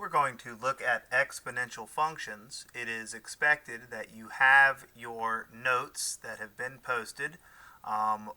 we're going to look at exponential functions. It is expected that you have your notes that have been posted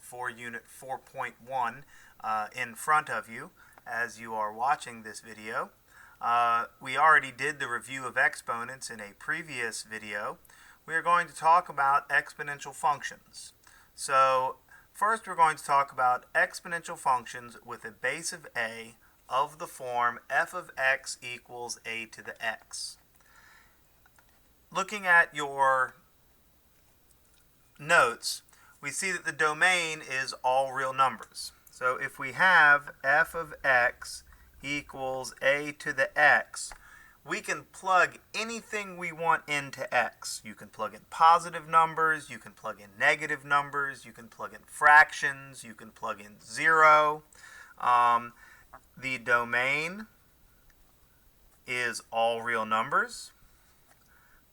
for Unit 4.1 in front of you as you are watching this video. We already did the review of exponents in a previous video. We are going to talk about exponential functions. So first we're going to talk about exponential functions with a base of a of the form f of x equals a to the x. Looking at your notes, we see that the domain is all real numbers. So if we have f of x equals a to the x, we can plug anything we want into x. You can plug in positive numbers, you can plug in negative numbers, you can plug in fractions, you can plug in 0. The domain is all real numbers.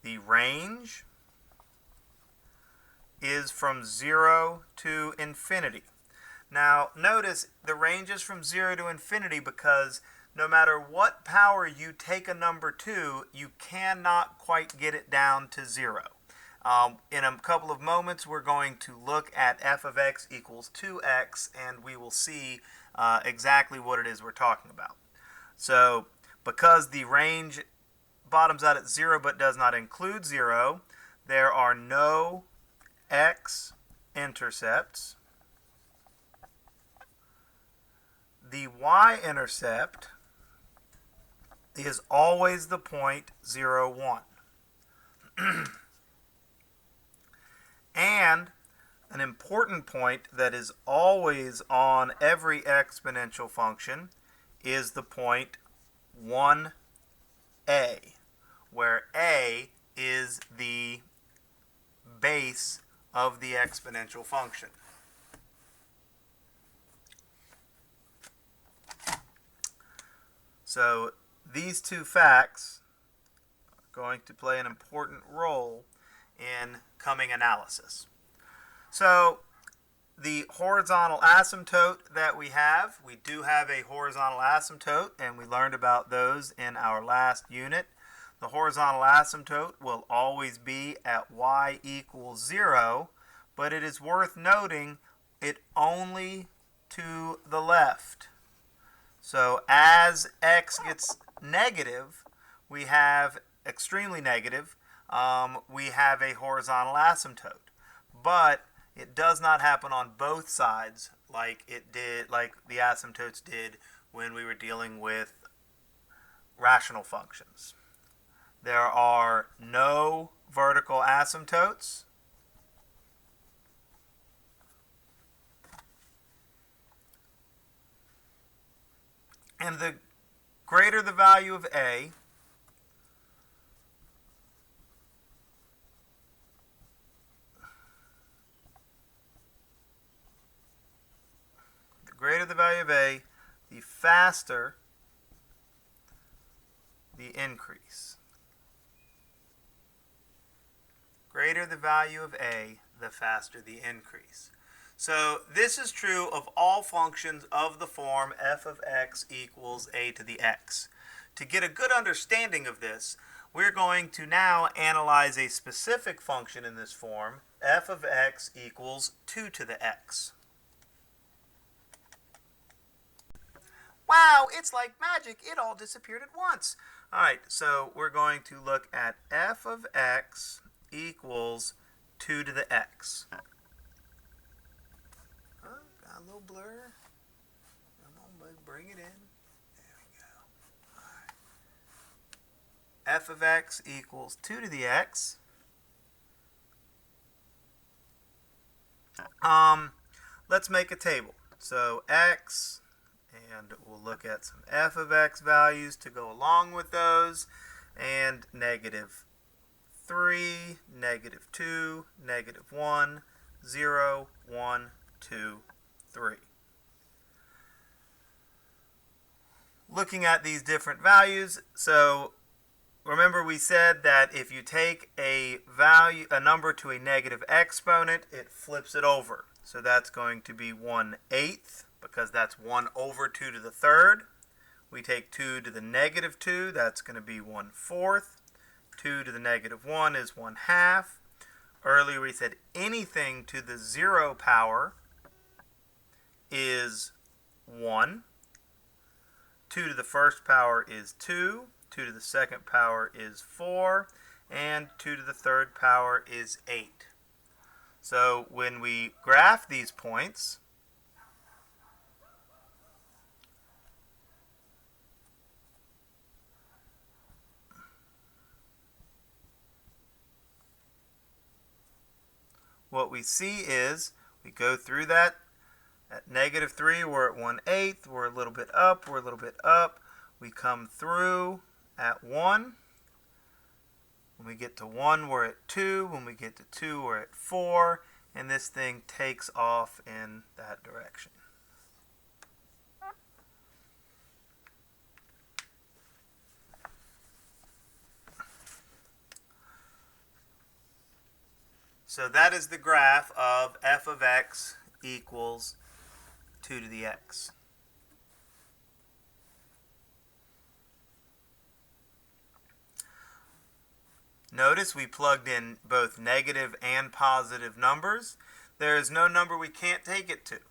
The range is from 0 to infinity. Now notice the range is from 0 to infinity because no matter what power you take a number to, you cannot quite get it down to 0. In a couple of moments we're going to look at f of x equals 2x and we will see exactly what it is we're talking about. So because the range bottoms out at 0 but does not include 0, there are no x-intercepts. The y-intercept is always the point 0, 1. And an important point that is always on every exponential function is the point 1a, where a is the base of the exponential function. So these two facts are going to play an important role in coming analysis. So the horizontal asymptote that we do have a horizontal asymptote, and we learned about those in our last unit. The horizontal asymptote will always be at y equals 0, but it is worth noting it only to the left. So as x gets negative, we have extremely negative, we have a horizontal asymptote. But it does not happen on both sides like the asymptotes did when we were dealing with rational functions. There are no vertical asymptotes. And the greater the value of a, the faster the increase. Greater the value of a, the faster the increase. So this is true of all functions of the form f of x equals a to the x. To get a good understanding of this, we're going to now analyze a specific function in this form, f of x equals 2 to the x. Wow, it's like magic. It all disappeared at once. All right, so we're going to look at f of x equals 2 to the x. Oh, got a little blur. Come on, bud, bring it in. There we go. All right. F of x equals 2 to the x. Let's make a table. So x, and we'll look at some f of x values to go along with those, and negative 3, negative 2, negative 1, 0, 1, 2, 3. Looking at these different values, so remember we said that if you take a number to a negative exponent, it flips it over. So that's going to be 1/8, because that's 1 over 2 to the third, We take 2 to the negative 2, that's going to be 1/4. 2 to the negative 1 is 1/2. Earlier we said anything to the 0 power is 1. 2 to the first power is 2. 2 to the second power is 4. And 2 to the third power is 8. So when we graph these points, what we see is we go through that. At negative 3, we're at 1/8. We're a little bit up. We're a little bit up. We come through at 1. When we get to 1, we're at 2. When we get to 2, we're at 4. And this thing takes off in that direction. So that is the graph of f of x equals 2 to the x. Notice we plugged in both negative and positive numbers. There is no number we can't take it to.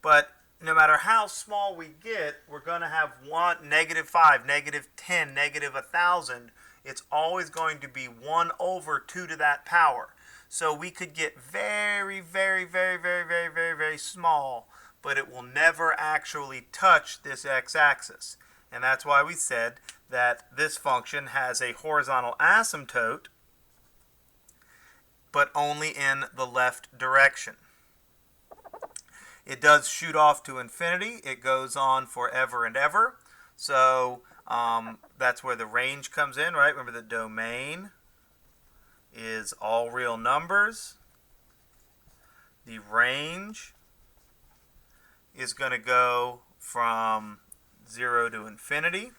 But no matter how small we get, we're going to have -5, -10, -1,000. It's always going to be 1/2 to that power. So we could get very, very, very, very, very, very, very small, but it will never actually touch this x-axis. And that's why we said that this function has a horizontal asymptote, but only in the left direction. It does shoot off to infinity. It goes on forever and ever. So that's where the range comes in, right? Remember, the domain is all real numbers. The range is going to go from 0 to infinity.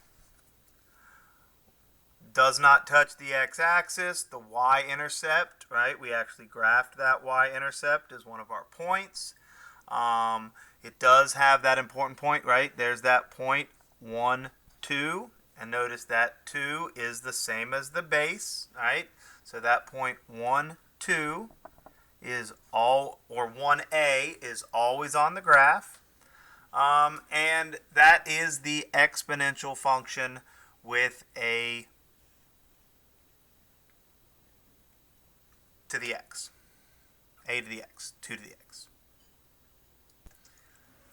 Does not touch the x-axis. The y-intercept, right? We actually graphed that y-intercept as one of our points. It does have that important point, right? There's that point 1, 2. And notice that 2 is the same as the base, right? So that point 1, 2 is all, or 1a is always on the graph. And that is the exponential function with a to the x. A to the x, 2 to the x.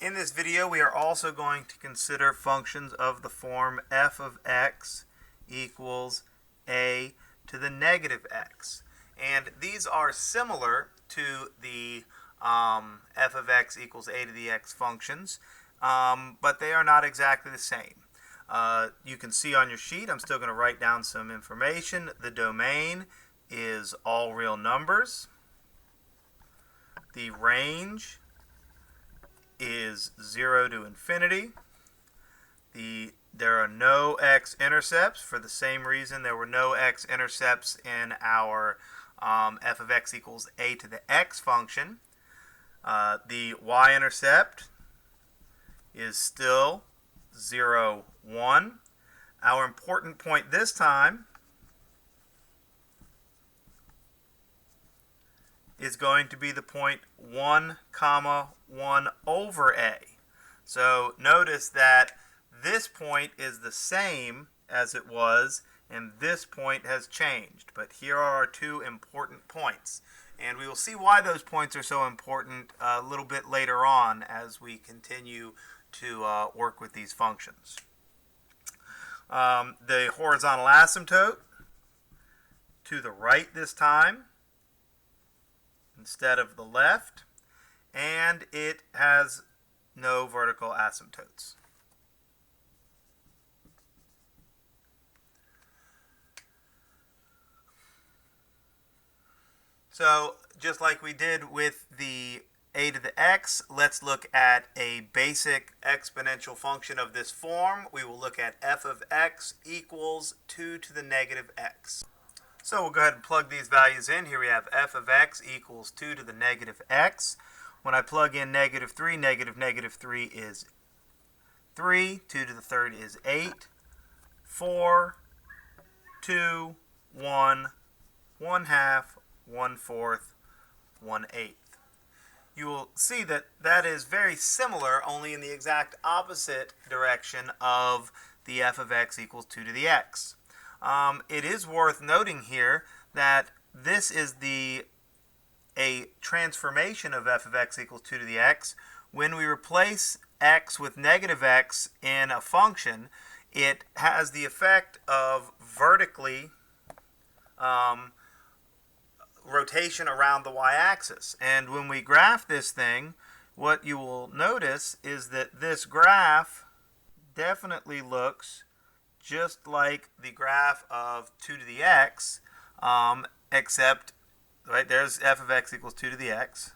In this video, we are also going to consider functions of the form f of x equals a to the negative x. And these are similar to the f of x equals a to the x functions, but they are not exactly the same. You can see on your sheet, I'm still going to write down some information. The domain is all real numbers. The range is 0 to infinity. There are no x-intercepts. For the same reason there were no x-intercepts in our f of x equals a to the x function. The y-intercept is still 0, 1. Our important point this time is going to be the point 1, 1 over a. So notice that this point is the same as it was, and this point has changed. But here are our two important points. And we will see why those points are so important a little bit later on as we continue to work with these functions. The horizontal asymptote to the right this time instead of the left, and it has no vertical asymptotes. So just like we did with the a to the x, let's look at a basic exponential function of this form. We will look at f of x equals 2 to the negative x. So we'll go ahead and plug these values in. Here we have f of x equals 2 to the negative x. When I plug in -3, negative 3 is 3, 2 to the third is 8, 4, 2, 1, 1/2, 1/4, 1/8. You will see that that is very similar, only in the exact opposite direction of the f of x equals 2 to the x. It is worth noting here that this is a transformation of f of x equals 2 to the x. When we replace x with negative x in a function, it has the effect of vertically rotation around the y-axis. And when we graph this thing, what you will notice is that this graph definitely looks just like the graph of 2 to the x, except, right, there's f of x equals 2 to the x.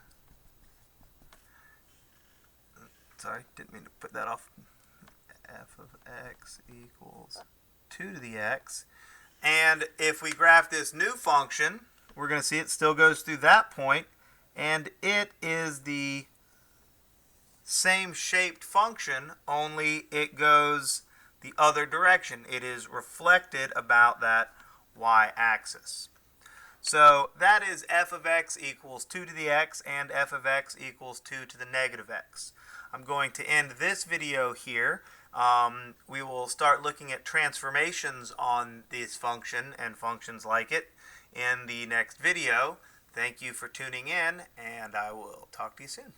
Sorry, didn't mean to put that off. F of x equals 2 to the x. And if we graph this new function, we're going to see it still goes through that point, and it is the same shaped function, only it goes the other direction. It is reflected about that y-axis. So that is f of x equals 2 to the x and f of x equals 2 to the negative x. I'm going to end this video here. We will start looking at transformations on this function and functions like it in the next video. Thank you for tuning in, and I will talk to you soon.